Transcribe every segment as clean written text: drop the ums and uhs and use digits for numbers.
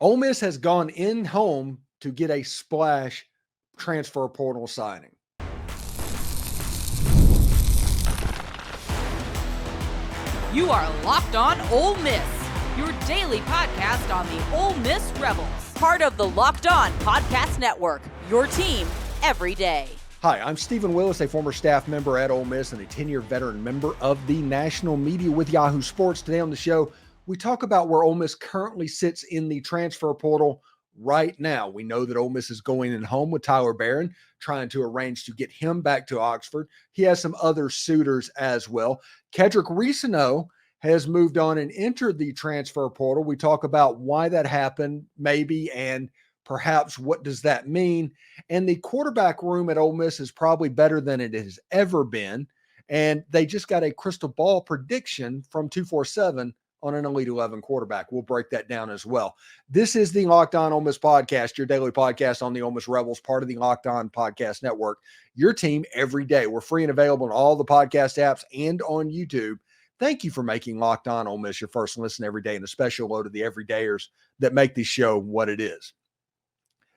Ole Miss has gone in home to get a splash transfer portal signing. You are Locked On Ole Miss, your daily podcast on the Ole Miss Rebels. Part of the Locked On Podcast Network, your team every day. Hi, I'm Stephen Willis, a former staff member at Ole Miss and a 10-year veteran member of the national media with Yahoo Sports. Today on the show, we talk about where Ole Miss currently sits in the transfer portal right now. We know that Ole Miss is going in home with Tyler Barron, trying to arrange to get him back to Oxford. He has some other suitors as well. Kedrick Reescano has moved on and entered the transfer portal. We talk about why that happened, maybe, and perhaps what does that mean. And the quarterback room at Ole Miss is probably better than it has ever been. And they just got a crystal ball prediction from 247 on an Elite 11 quarterback. We'll break that down as well. This is the Locked On Ole Miss Podcast, your daily podcast on the Ole Miss Rebels, part of the Locked On Podcast Network, your team every day. We're free and available on all the podcast apps and on YouTube. Thank you for making Locked On Ole Miss your first listen every day, and a special hello to the everydayers that make this show what it is.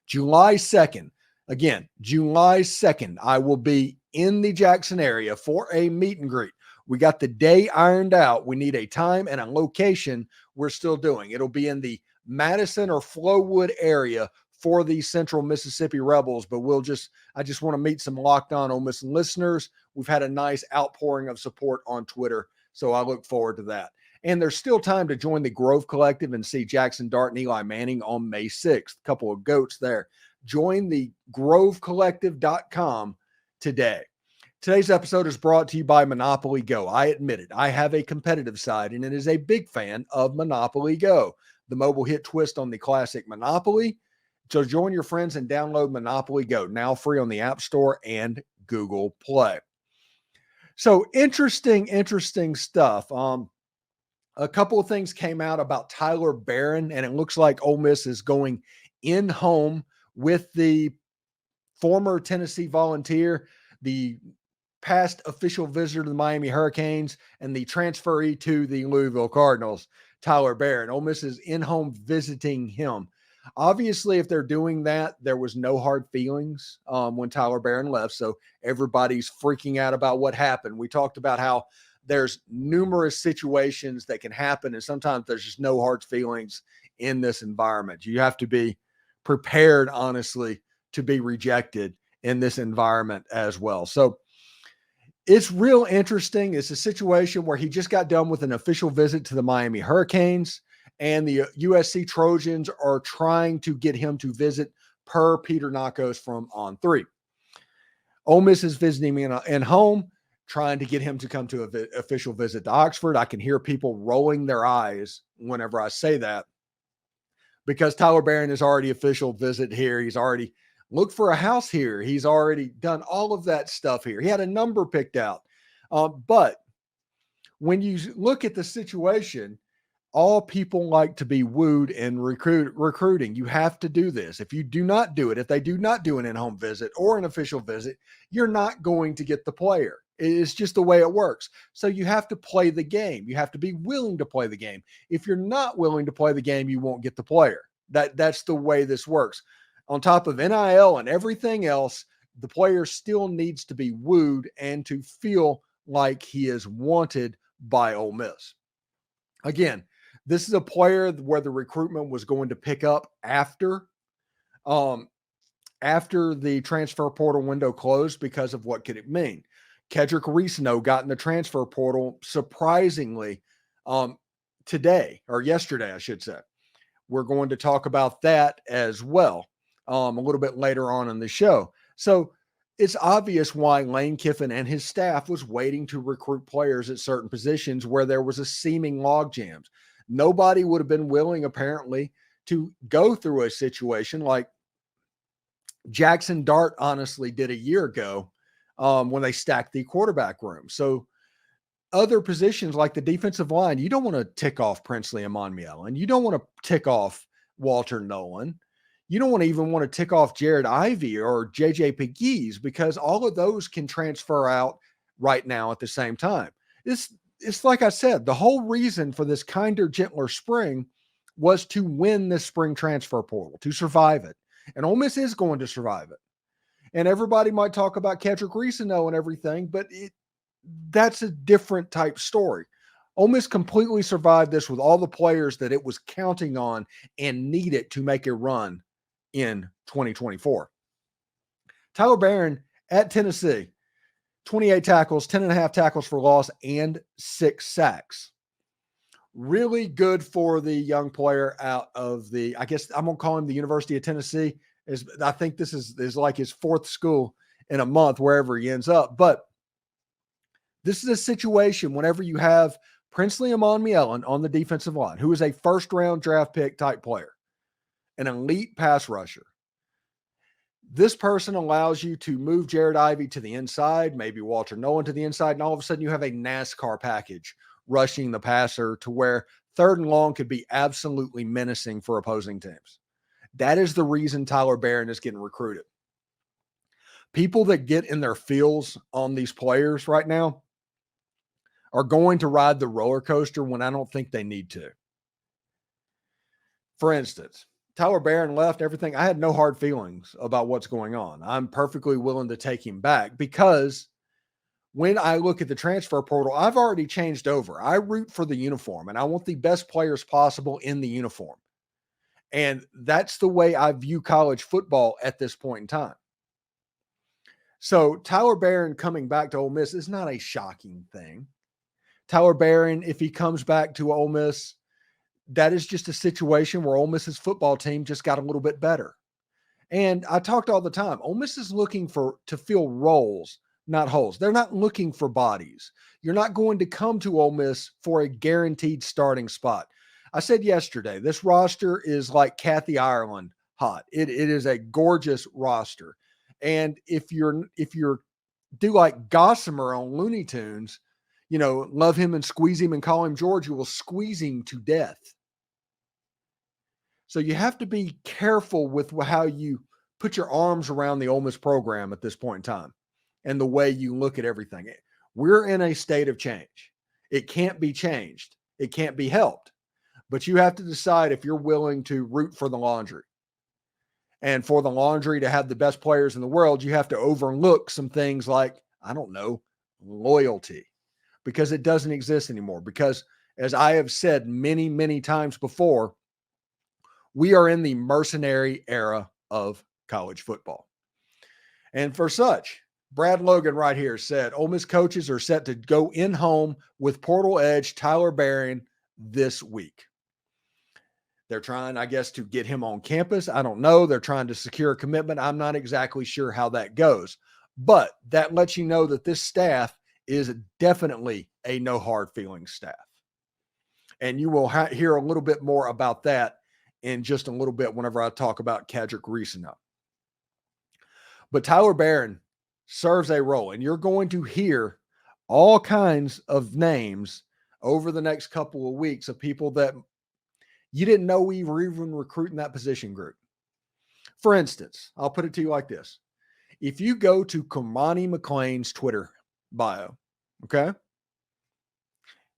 July 2nd, again, July 2nd, I will be in the Jackson area for a meet and greet. We got the day ironed out. We need a time and a location we're still doing. It'll be in the Madison or Flowood area for the Central Mississippi Rebels, but I just want to meet some Locked On Ole Miss listeners. We've had a nice outpouring of support on Twitter, so I look forward to that. And there's still time to join the Grove Collective and see Jaxson Dart and Eli Manning on May 6th. A couple of goats there. Join the grovecollective.com today. Today's episode is brought to you by Monopoly Go. I admit it. I have a competitive side, and it is a big fan of Monopoly Go, the mobile hit twist on the classic Monopoly. So join your friends and download Monopoly Go, now free on the App Store and Google Play. So interesting stuff. A couple of things came out about Tyler Barron, and it looks like Ole Miss is going in home with the former Tennessee Volunteer, the past official visitor to the Miami Hurricanes, and the transferee to the Louisville Cardinals, Tyler Barron. Ole Miss is in home visiting him. Obviously, if they're doing that, there was no hard feelings when Tyler Barron left, so everybody's freaking out about what happened. We talked about how there's numerous situations that can happen, and sometimes there's just no hard feelings in this environment. You have to be prepared, honestly, to be rejected in this environment as well. So it's real interesting. It's a situation where he just got done with an official visit to the Miami Hurricanes, and the USC Trojans are trying to get him to visit per Peter Nakos from On3. Ole Miss is visiting him in home, trying to get him to come to an official visit to Oxford. I can hear people rolling their eyes whenever I say that, because Tyler Barron has already official visit here. He's already looked for a house here. He's already done all of that stuff here. He had a number picked out. But when you look at the situation, all people like to be wooed in recruiting. You have to do this. If you do not do it, if they do not do an in-home visit or an official visit, you're not going to get the player. It's just the way it works. So you have to play the game. You have to be willing to play the game. If you're not willing to play the game, you won't get the player. That's the way this works. On top of NIL and everything else, the player still needs to be wooed and to feel like he is wanted by Ole Miss. Again, this is a player where the recruitment was going to pick up after the transfer portal window closed, because of what could it mean. Kedrick Reescano got in the transfer portal surprisingly today, or yesterday, I should say. We're going to talk about that as well a little bit later on in the show. So it's obvious why Lane Kiffin and his staff was waiting to recruit players at certain positions where there was a seeming log jams. Nobody would have been willing, apparently, to go through a situation like Jaxson Dart honestly did a year ago when they stacked the quarterback room. So other positions like the defensive line, you don't want to tick off Princely and Monmiel, and you don't want to tick off Walter Nolan. You don't even want to tick off Jared Ivey or JJ Pegues, because all of those can transfer out right now at the same time. It's like I said, the whole reason for this kinder, gentler spring was to win this spring transfer portal, to survive it. And Ole Miss is going to survive it. And everybody might talk about Kedrick Reescano and everything, but that's a different type story. Ole Miss completely survived this with all the players that it was counting on and needed to make a run in 2024. Tyler Barron at Tennessee, 28 tackles, 10.5 tackles for loss, and 6 sacks. Really good for the young player out of the, I guess I'm going to call him the University of Tennessee. I think this is like his 4th school in a month, wherever he ends up. But this is a situation whenever you have Princely Amon-Mielen on the defensive line, who is a first-round draft pick type player, an elite pass rusher. This person allows you to move Jared Ivey to the inside, maybe Walter Nolan to the inside, and all of a sudden you have a NASCAR package rushing the passer to where 3rd and long could be absolutely menacing for opposing teams. That is the reason Tyler Barron is getting recruited. People that get in their feels on these players right now are going to ride the roller coaster when I don't think they need to. For instance, Tyler Barron left everything. I had no hard feelings about what's going on. I'm perfectly willing to take him back because when I look at the transfer portal, I've already changed over. I root for the uniform and I want the best players possible in the uniform. And that's the way I view college football at this point in time. So Tyler Barron coming back to Ole Miss is not a shocking thing. Tyler Barron, if he comes back to Ole Miss, that is just a situation where Ole Miss's football team just got a little bit better. And I talked all the time, Ole Miss is looking to fill roles, not holes. They're not looking for bodies. You're not going to come to Ole Miss for a guaranteed starting spot. I said yesterday, this roster is like Kathy Ireland hot. It is a gorgeous roster. And if you're do like Gossamer on Looney Tunes, love him and squeeze him and call him George, you will squeeze him to death. So you have to be careful with how you put your arms around the Ole Miss program at this point in time and the way you look at everything. We're in a state of change. It can't be changed. It can't be helped. But you have to decide if you're willing to root for the laundry. And for the laundry to have the best players in the world, you have to overlook some things like, loyalty. Because it doesn't exist anymore. Because as I have said many, many times before, we are in the mercenary era of college football. And for such, Brad Logan right here said, Ole Miss coaches are set to go in home with portal edge Tyler Barron this week. They're trying, I guess, to get him on campus. I don't know. They're trying to secure a commitment. I'm not exactly sure how that goes. But that lets you know that this staff is definitely a no hard feelings staff. And you will hear a little bit more about that in just a little bit whenever I talk about Kedrick Reescano. But Tyler Barron serves a role, and you're going to hear all kinds of names over the next couple of weeks of people that you didn't know we were even recruiting that position group. For instance, I'll put it to you like this. If you go to Kamani McLean's Twitter bio, okay?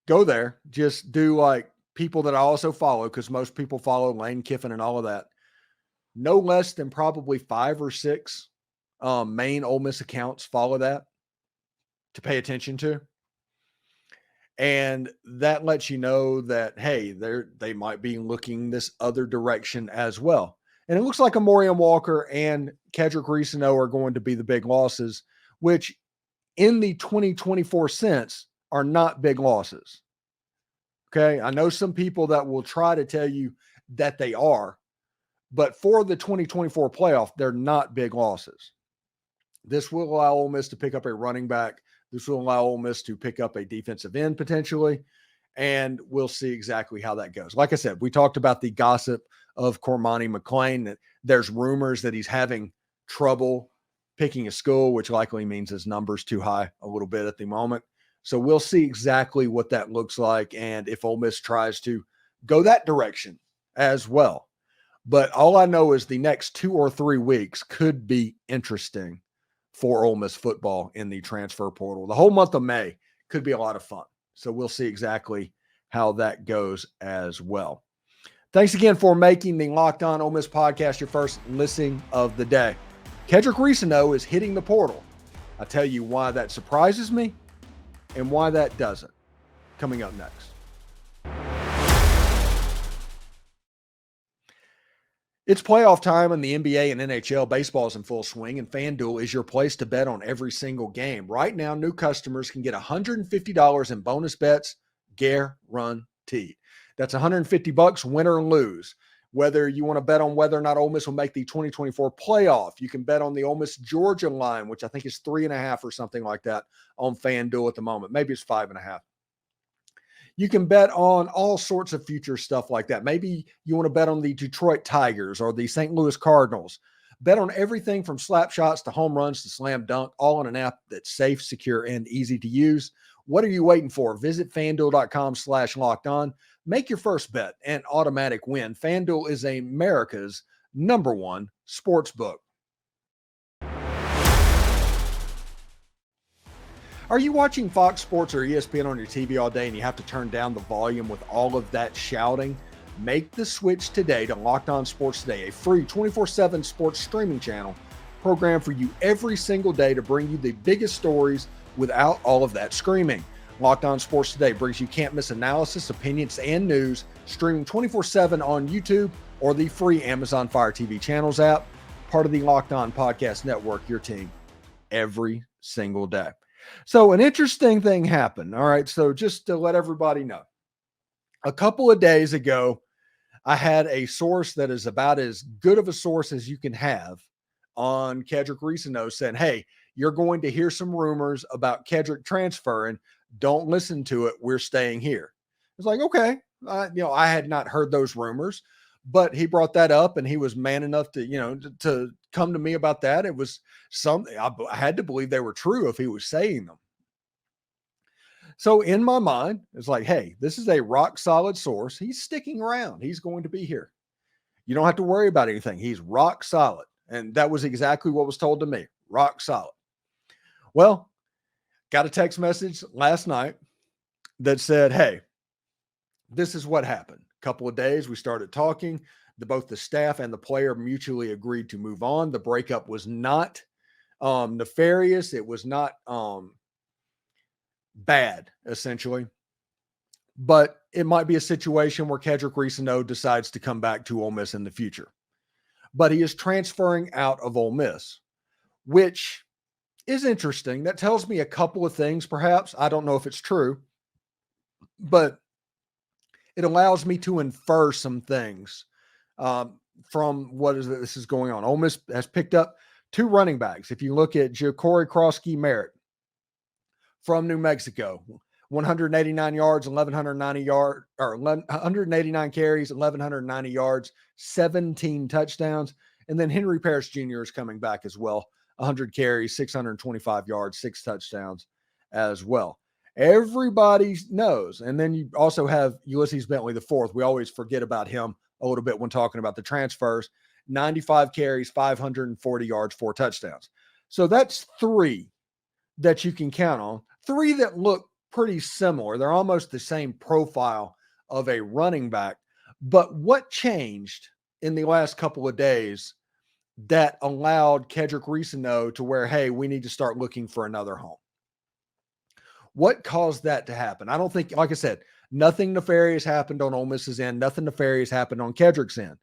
Go there. Just do like people that I also follow, because most people follow Lane Kiffin and all of that. No less than probably 5 or 6 main Ole Miss accounts follow that to pay attention to. And that lets you know that, hey, they might be looking this other direction as well. And it looks like Amorian Walker and Kedrick Reescano are going to be the big losses, which in the 2024 sense are not big losses. Okay. I know some people that will try to tell you that they are, but for the 2024 playoff, they're not big losses. This will allow Ole Miss to pick up a running back. This will allow Ole Miss to pick up a defensive end potentially, and we'll see exactly how that goes. Like I said, we talked about the gossip of Cormani McLean, that there's rumors that he's having trouble picking a school, which likely means his number's too high a little bit at the moment. So we'll see exactly what that looks like and if Ole Miss tries to go that direction as well. But all I know is the next 2 or 3 weeks could be interesting for Ole Miss football in the transfer portal. The whole month of May could be a lot of fun. So we'll see exactly how that goes as well. Thanks again for making the Locked On Ole Miss podcast your first listen of the day. Kedrick Reescano is hitting the portal. I'll tell you why that surprises me and why that doesn't. Coming up next. It's playoff time in the NBA and NHL. Baseball is in full swing, and FanDuel is your place to bet on every single game. Right now, new customers can get $150 in bonus bets guaranteed. That's $150, win or lose. Whether you want to bet on whether or not Ole Miss will make the 2024 playoff, you can bet on the Ole Miss Georgia line, which I think is 3.5 or something like that on FanDuel at the moment. Maybe it's 5.5. You can bet on all sorts of future stuff like that. Maybe you want to bet on the Detroit Tigers or the St. Louis Cardinals. Bet on everything from slap shots to home runs to slam dunk, all on an app that's safe, secure, and easy to use. What are you waiting for? Visit FanDuel.com/lockedon. Make your first bet and automatic win. FanDuel is America's #1 sports book. Are you watching Fox Sports or ESPN on your TV all day and you have to turn down the volume with all of that shouting? Make the switch today to Locked On Sports Today, a free 24/7 sports streaming channel programmed for you every single day to bring you the biggest stories without all of that screaming. Locked On Sports Today brings you can't-miss analysis, opinions, and news, streaming 24/7 on YouTube or the free Amazon Fire TV channels app, part of the Locked On Podcast Network, your team every single day. So an interesting thing happened. All right, so just to let everybody know, a couple of days ago, I had a source that is about as good of a source as you can have on Kedrick Reescano saying, hey, you're going to hear some rumors about Kedrick transferring. Don't listen to it. We're staying here. It's like, okay. I had not heard those rumors, but he brought that up and he was man enough to, to come to me about that. It was something I had to believe they were true if he was saying them. So in my mind, it's like, hey, this is a rock solid source. He's sticking around. He's going to be here. You don't have to worry about anything. He's rock solid. And that was exactly what was told to me. Rock solid. Well, got a text message last night that said, hey, this is what happened. A couple of days, we started talking. Both the staff and the player mutually agreed to move on. The breakup was not nefarious. It was not bad, essentially. But it might be a situation where Kedrick Reescano decides to come back to Ole Miss in the future. But he is transferring out of Ole Miss, which is interesting. That tells me a couple of things, perhaps. I don't know if it's true, but it allows me to infer some things from this is going on. Ole Miss has picked up 2 running backs. If you look at Jacory, Croskey, Merritt from New Mexico, 189 yards, 189 carries, 1,190 yards, 17 touchdowns. And then Henry Parrish Jr. is coming back as well. 100 carries, 625 yards, 6 touchdowns as well. Everybody knows. And then you also have Ulysses Bentley IV. We always forget about him a little bit when talking about the transfers. 95 carries, 540 yards, 4 touchdowns. So that's 3 that you can count on. 3 that look pretty similar. They're almost the same profile of a running back. But what changed in the last couple of days that allowed Kedrick Reescano to where, hey, we need to start looking for another home? What caused that to happen? I don't think, like I said, nothing nefarious happened on Ole Miss's end. Nothing nefarious happened on Kedrick's end.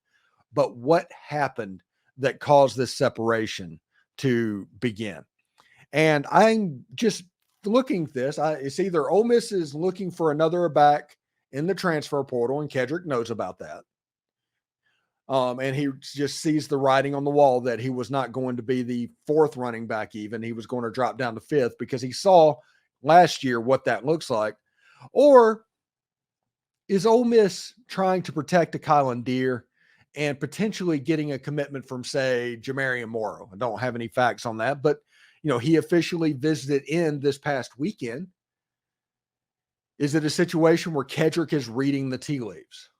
But what happened that caused this separation to begin? And I'm just looking at this. It's either Ole Miss is looking for another back in the transfer portal, and Kedrick knows about that. And he just sees the writing on the wall that he was not going to be the 4th running back even. He was going to drop down to 5th because he saw last year what that looks like. Or is Ole Miss trying to protect a Keelon Deere and potentially getting a commitment from, say, Jamarian Morrow? I don't have any facts on that, but he officially visited in this past weekend. Is it a situation where Kedrick is reading the tea leaves?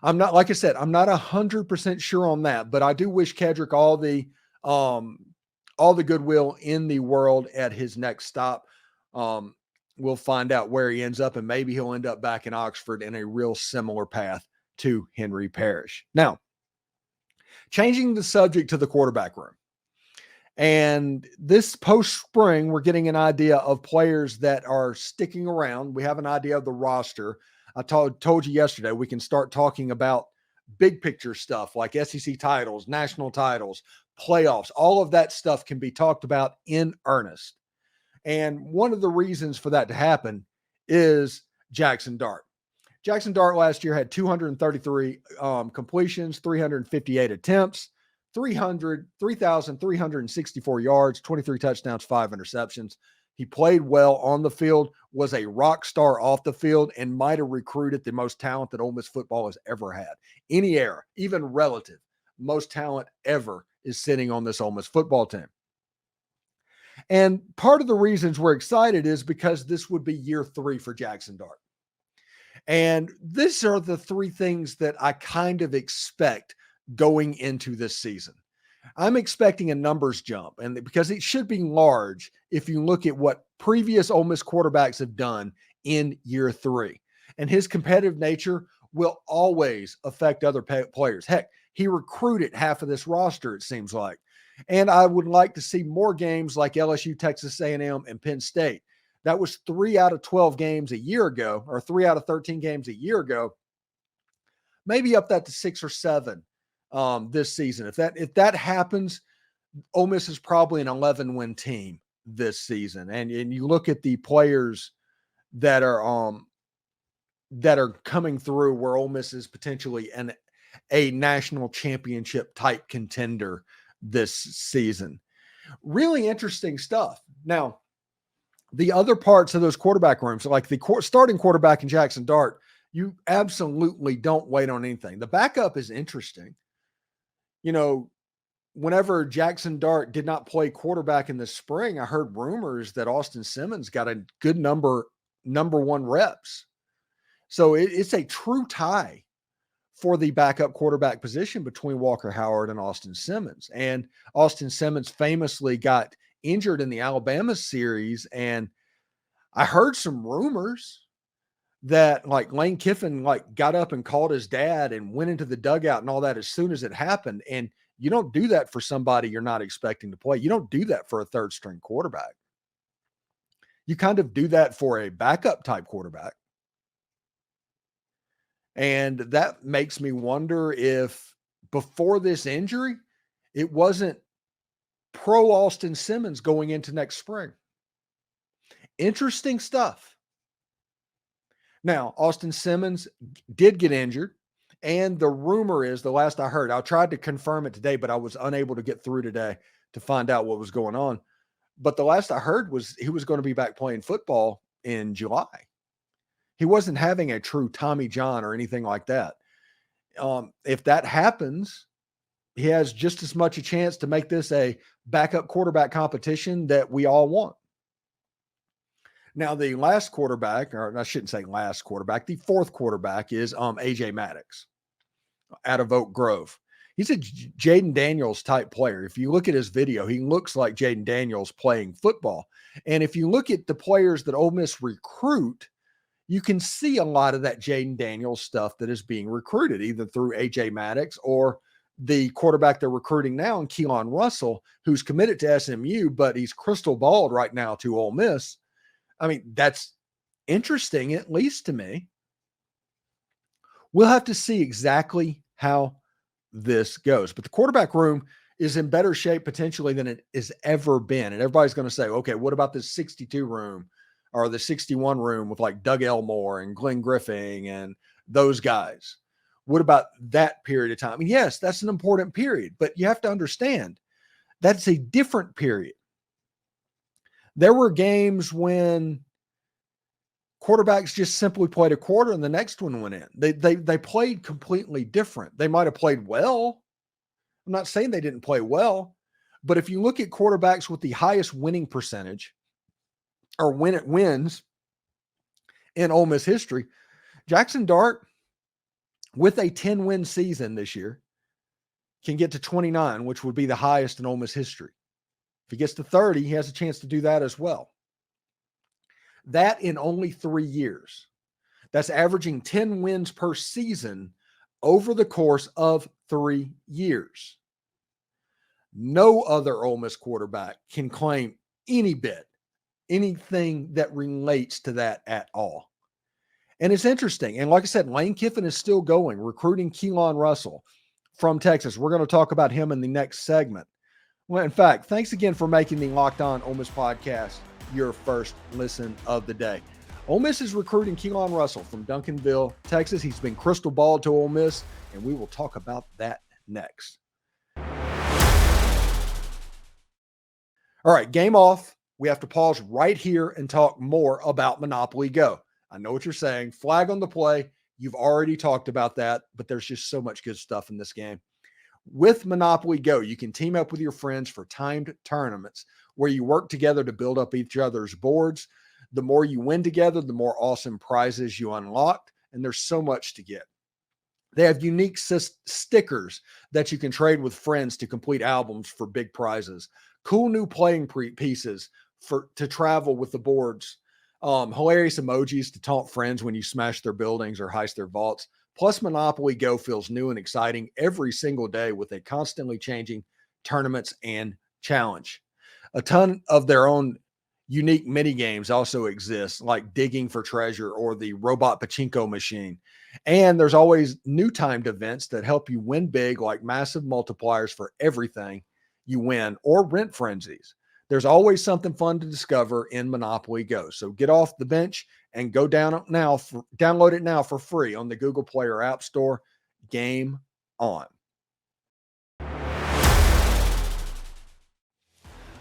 I'm not, like I said, I'm not 100% sure on that, but I do wish Kedrick all the goodwill in the world at his next stop. We'll find out where he ends up, and maybe he'll end up back in Oxford in a real similar path to Henry Parrish. Now, changing the subject to the quarterback room. And this post-spring, we're getting an idea of players that are sticking around. We have an idea of the roster. I told you yesterday, we can start talking about big picture stuff like SEC titles, national titles, playoffs. All of that stuff can be talked about in earnest. And one of the reasons for that to happen is Jaxson Dart. Jaxson Dart last year had 233 completions, 358 attempts, 3,364 yards, 23 touchdowns, 5 interceptions. He played well on the field, was a rock star off the field, and might have recruited the most talent that Ole Miss football has ever had. Any era, even relative, most talent ever is sitting on this Ole Miss football team. And part of the reasons we're excited is because this would be year 3 for Jaxson Dart. And these are the 3 things that I kind of expect going into this season. I'm expecting a numbers jump, and because it should be large if you look at what previous Ole Miss quarterbacks have done in year 3. And his competitive nature will always affect other players. Heck, he recruited half of this roster, it seems like. And I would like to see more games like LSU, Texas A&M, and Penn State. That was 3 out of 12 games a year ago, or 3 out of 13 games a year ago. Maybe up that to 6 or 7 this season. If that happens, Ole Miss is probably an 11-win team this season. And you look at the players that are coming through where Ole Miss is potentially a national championship type contender this season. Really interesting stuff. Now, the other parts of those quarterback rooms, like the starting quarterback in Jaxson Dart, you absolutely don't wait on anything. The backup is interesting. You know, whenever Jaxson Dart did not play quarterback in the spring, I heard rumors that Austin Simmons got a good number 1 reps. So it's a true tie for the backup quarterback position between Walker Howard and Austin Simmons. And Austin Simmons famously got injured in the Alabama series. And I heard some rumors that like Lane Kiffin got up and called his dad and went into the dugout and all that as soon as it happened. And you don't do that for somebody you're not expecting to play. You don't do that for a 3rd string quarterback. You kind of do that for a backup type quarterback. And that makes me wonder if before this injury, it wasn't pro Austin Simmons going into next spring. Interesting stuff. Now, Austin Simmons did get injured, and the rumor is, the last I heard, I tried to confirm it today, but I was unable to get through today to find out what was going on. But the last I heard was he was going to be back playing football in July. He wasn't having a true Tommy John or anything like that. If that happens, he has just as much a chance to make this a backup quarterback competition that we all want. Now, the last quarterback, or I shouldn't say last quarterback, the 4th quarterback is AJ Maddox out of Oak Grove. He's a Jaden Daniels type player. If you look at his video, he looks like Jaden Daniels playing football. And if you look at the players that Ole Miss recruit, you can see a lot of that Jaden Daniels stuff that is being recruited either through AJ Maddox or the quarterback they're recruiting now in Keelon Russell, who's committed to SMU, but he's crystal balled right now to Ole Miss. I mean, that's interesting, at least to me. We'll have to see exactly how this goes. But the quarterback room is in better shape potentially than it has ever been. And everybody's going to say, okay, what about this 62 room or the 61 room with like Doug Elmore and Glenn Griffin and those guys? What about that period of time? I mean, yes, that's an important period, but you have to understand that's a different period. There were games when quarterbacks just simply played a quarter and the next one went in. They played completely different. They might have played well. I'm not saying they didn't play well, but if you look at quarterbacks with the highest winning percentage or when it wins in Ole Miss history, Jaxson Dart, with a 10-win season this year, can get to 29, which would be the highest in Ole Miss history. If he gets to 30, he has a chance to do that as well. That in only 3 years. That's averaging 10 wins per season over the course of 3 years. No other Ole Miss quarterback can claim anything that relates to that at all. And it's interesting. And like I said, Lane Kiffin is still going, recruiting Keelon Russell from Texas. We're going to talk about him in the next segment. Well, in fact, thanks again for making the Locked On Ole Miss podcast your first listen of the day. Ole Miss is recruiting Keelon Russell from Duncanville, Texas. He's been crystal balled to Ole Miss, and we will talk about that next. All right, game off. We have to pause right here and talk more about Monopoly Go. I know what you're saying. Flag on the play. You've already talked about that, but there's just so much good stuff in this game. With Monopoly Go, you can team up with your friends for timed tournaments where you work together to build up each other's boards. The more you win together, the more awesome prizes you unlock, and there's so much to get. They have unique stickers that you can trade with friends to complete albums for big prizes. Cool new playing pieces to travel with the boards. Hilarious emojis to taunt friends when you smash their buildings or heist their vaults. Plus, Monopoly Go feels new and exciting every single day with a constantly changing tournaments and challenge. A ton of their own unique mini games also exist, like digging for treasure or the robot pachinko machine. And there's always new timed events that help you win big, like massive multipliers for everything you win or rent frenzies. There's always something fun to discover in Monopoly Go. So get off the bench and go download it now for free on the Google Play or App Store. Game on.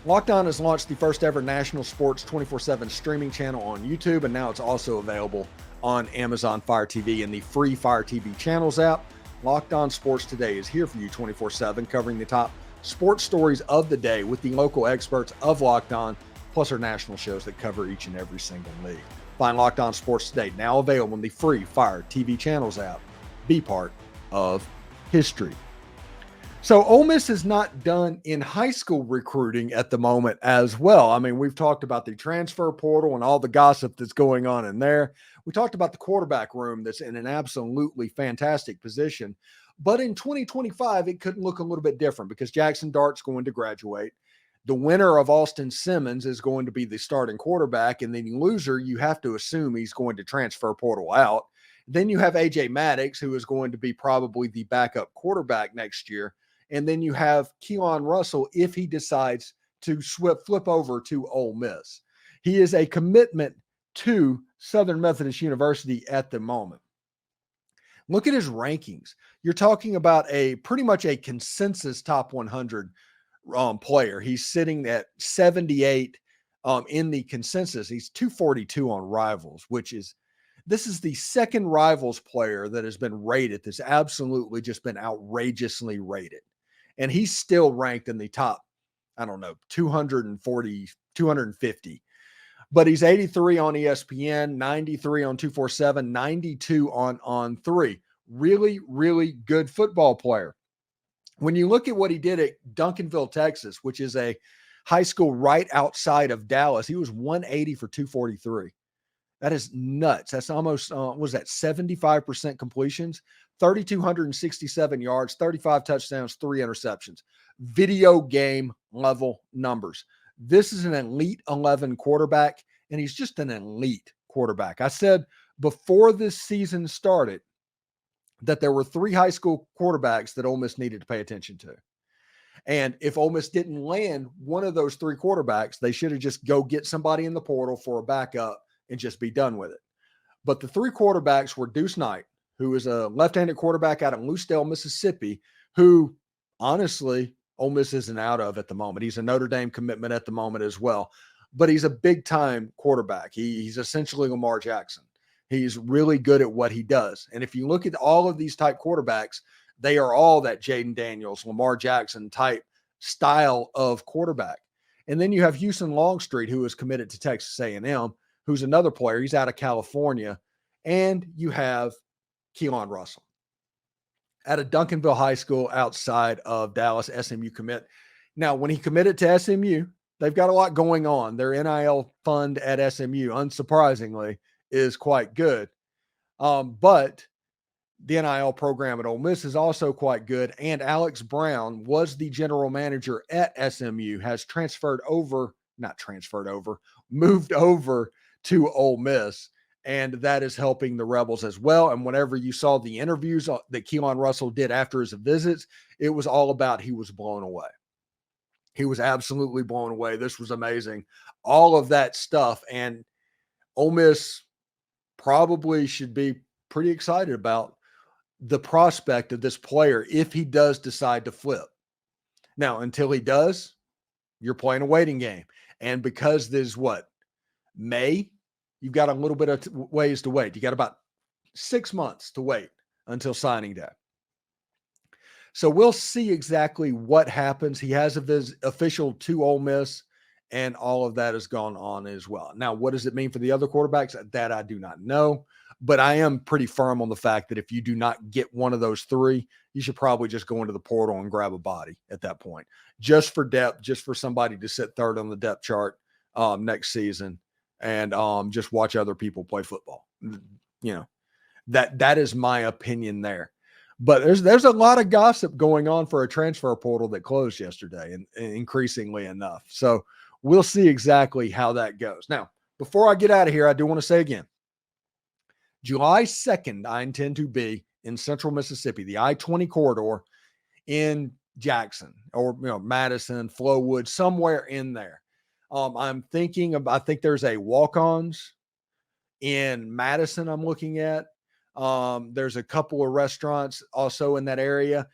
Locked On has launched the first ever national sports 24/7 streaming channel on YouTube, and now it's also available on Amazon Fire TV and the free Fire TV channels app. Locked On Sports Today is here for you 24/7, covering the top sports stories of the day with the local experts of Locked On, plus our national shows that cover each and every single league. Find Locked On Sports Today, now available in the free Fire TV channels app. Be part of history. So Ole Miss is not done in high school recruiting at the moment as well. I mean, we've talked about the transfer portal and all the gossip that's going on in there. We talked about the quarterback room that's in an absolutely fantastic position. But in 2025, it could look a little bit different because Jaxson Dart's going to graduate. The winner of Austin Simmons is going to be the starting quarterback. And then the loser, you have to assume he's going to transfer portal out. Then you have AJ Maddox, who is going to be probably the backup quarterback next year. And then you have Keelon Russell if he decides to flip over to Ole Miss. He is a commitment to Southern Methodist University at the moment. Look at his rankings. You're talking about pretty much a consensus top 100 player. He's sitting at 78 in the consensus. He's 242 on Rivals, this is the second Rivals player that has been rated that's absolutely just been outrageously rated. And he's still ranked in the top, 240, 250. But he's 83 on ESPN, 93 on 247, 92 on 3. Really, really good football player. When you look at what he did at Duncanville, Texas, which is a high school right outside of Dallas, he was 180 for 243. That is nuts. That's almost, 75% completions, 3,267 yards, 35 touchdowns, 3 interceptions. Video game level numbers. This is an elite 11 quarterback, and he's just an elite quarterback. I said before this season started that there were 3 high school quarterbacks that Ole Miss needed to pay attention to. And if Ole Miss didn't land one of those 3 quarterbacks, they should have just go get somebody in the portal for a backup and just be done with it. But the 3 quarterbacks were Deuce Knight, who is a left-handed quarterback out of Lucedale, Mississippi, who honestly Ole Miss isn't out of at the moment. He's a Notre Dame commitment at the moment as well, but he's a big-time quarterback. He's essentially Lamar Jackson. He's really good at what he does. And if you look at all of these type quarterbacks, they are all that Jaden Daniels, Lamar Jackson type style of quarterback. And then you have Houston Longstreet, who is committed to Texas A&M, who's another player. He's out of California. And you have Keelon Russell at a Duncanville High School outside of Dallas, SMU commit. Now, when he committed to SMU, they've got a lot going on. Their NIL fund at SMU, unsurprisingly, is quite good. But The NIL program at Ole Miss is also quite good. And Alex Brown was the general manager at SMU, has moved over to Ole Miss. And that is helping the Rebels as well. And whenever you saw the interviews that Keelon Russell did after his visits, it was all about he was blown away. He was absolutely blown away. This was amazing. All of that stuff. And Ole Miss probably should be pretty excited about the prospect of this player if he does decide to flip. Now, until he does, you're playing a waiting game. And because there's May, you've got a little bit of ways to wait. You got about 6 months to wait until signing day. So we'll see exactly what happens. He has a official to Ole Miss, and all of that has gone on as well. Now, what does it mean for the other quarterbacks? That I do not know, but I am pretty firm on the fact that if you do not get one of those three, you should probably just go into the portal and grab a body at that point, just for depth, just for somebody to sit third on the depth chart next season, and just watch other people play football. That is my opinion there. But there's a lot of gossip going on for a transfer portal that closed yesterday, and increasingly enough. So we'll see exactly how that goes. Now, before I get out of here, I do want to say again, July 2nd, I intend to be in Central Mississippi, the I-20 corridor in Jackson or Madison, Flowood, somewhere in there. I think there's a walk-ons in Madison I'm looking at. There's a couple of restaurants also in that area.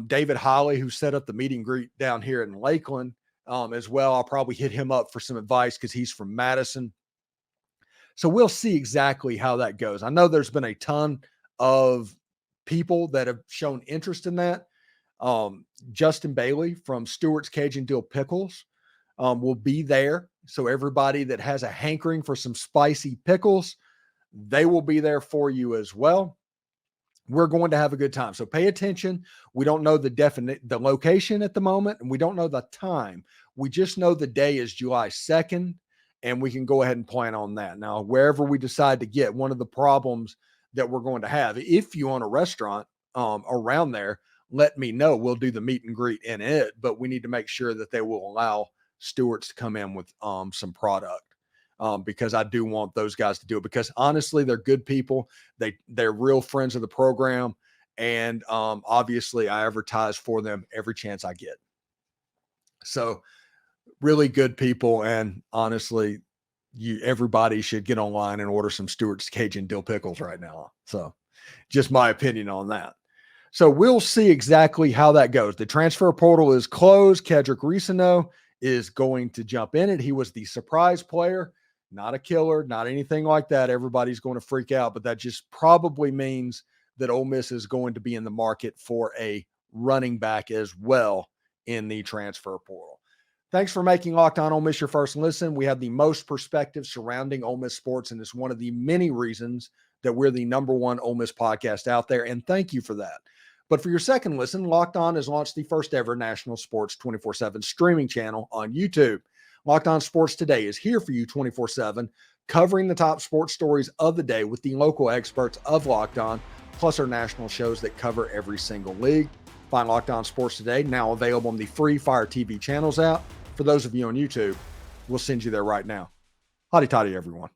David Holly, who set up the meet and greet down here in Lakeland, as well. I'll probably hit him up for some advice because he's from Madison. So we'll see exactly how that goes. I know there's been a ton of people that have shown interest in that. Justin Bailey from Stewart's Cajun Dill Pickles will be there. So everybody that has a hankering for some spicy pickles, they will be there for you as well. We're going to have a good time. So pay attention. We don't know the location at the moment, and we don't know the time. We just know the day is July 2nd, and we can go ahead and plan on that. Now, wherever we decide to get, one of the problems that we're going to have, if you own a restaurant around there, let me know. We'll do the meet and greet in it, but we need to make sure that they will allow Stewart's to come in with some product. Because I do want those guys to do it, because honestly, they're good people. They're real friends of the program. And obviously I advertise for them every chance I get. So really good people. And honestly, everybody should get online and order some Stewart's Cajun Dill Pickles right now. So just my opinion on that. So we'll see exactly how that goes. The transfer portal is closed. Kedrick Reescano is going to jump in it. He was the surprise player. Not a killer, not anything like that. Everybody's going to freak out, but that just probably means that Ole Miss is going to be in the market for a running back as well in the transfer portal. Thanks for making Locked On Ole Miss your first listen. We have the most perspective surrounding Ole Miss sports, and it's one of the many reasons that we're the #1 Ole Miss podcast out there, and thank you for that. But for your second listen, Locked On has launched the first ever national sports 24/7 streaming channel on YouTube. Locked On Sports Today is here for you 24/7, covering the top sports stories of the day with the local experts of Locked On, plus our national shows that cover every single league. Find Locked On Sports Today now available on the free Fire TV channels app. For those of you on YouTube, we'll send you there right now. Hotty toddy, everyone.